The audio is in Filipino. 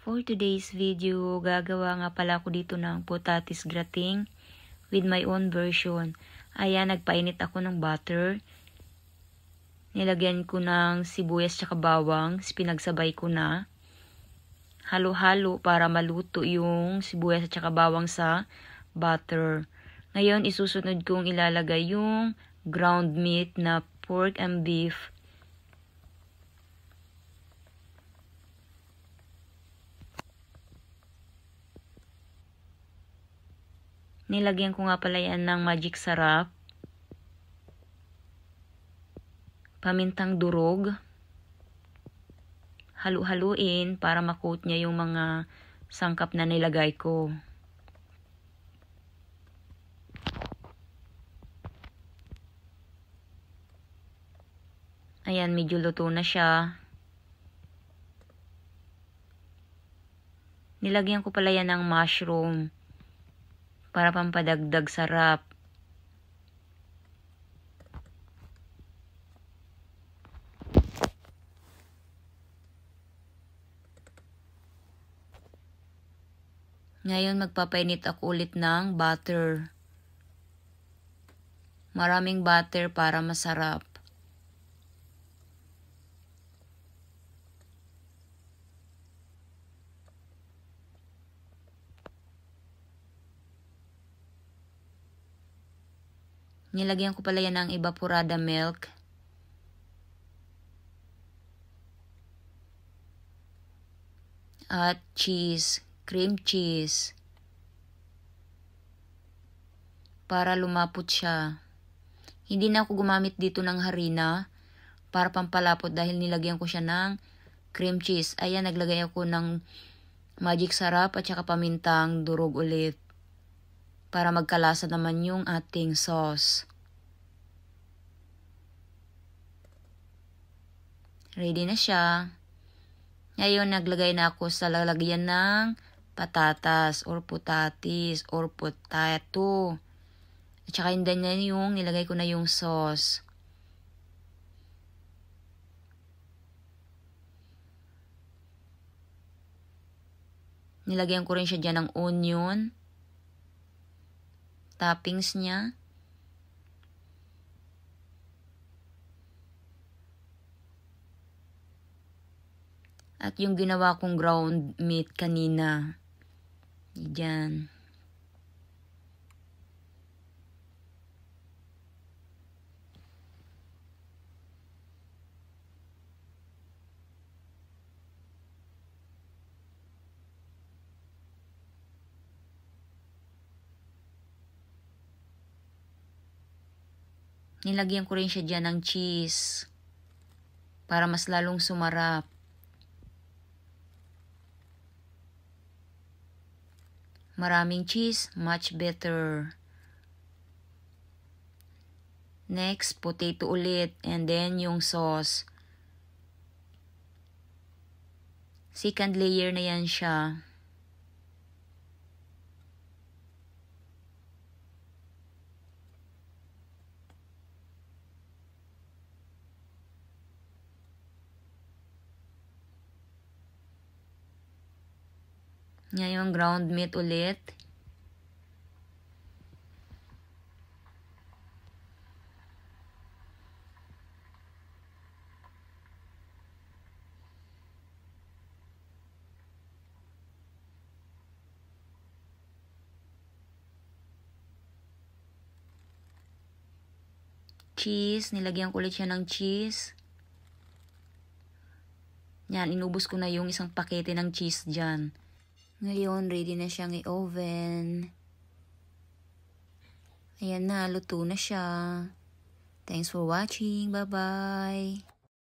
For today's video, gagawa nga pala ako dito ng potatis grating with my own version. Ayan, nagpainit ako ng butter. Nilagyan ko ng sibuyas tsaka bawang. Pinagsabay ko na. Halo-halo para maluto yung sibuyas at tsaka bawang sa butter. Ngayon, isusunod kong ilalagay yung ground meat na pork and beef. Nilagyan ko nga pala yan ng magic sarap, pamintang durog, halu-haluin para makoat niya yung mga sangkap na nilagay ko. Ayan, medyo luto na siya. Nilagyan ko pala yan ng mushroom para pampadagdag sarap. Ngayon magpapainit ako ulit ng butter. Maraming butter para masarap. Nilagyan ko pala yan ng evaporada milk. At cheese, cream cheese. Para lumapot siya. Hindi na ako gumamit dito ng harina para pampalapot dahil nilagyan ko siya ng cream cheese. Ayan, naglagay ako ng magic sarap at saka pamintang durog ulit. Para magkalasa naman yung ating sauce. Ready na siya. Ngayon, naglagay na ako sa lalagyan ng patatas or potatis or potato. At saka hindi na yung nilagay ko na yung sauce. Nilagyan ko rin siya dyan ng onion. Toppings niya. At yung ginawa kong ground meat kanina. Diyan. Nilagyan ko rin siya dyan ng cheese. Para mas lalong sumarap. Maraming cheese, much better. Next, potato ulit. And then, yung sauce. Second layer na yan siya. Ngayon, ground meat ulit. Cheese. Nilagyan ko ulit siya ng cheese. Yan, inubos ko na yung isang pakete ng cheese dyan. Ngayon, ready na siyang i-oven. Ayan na, luto na siya. Thanks for watching. Bye-bye.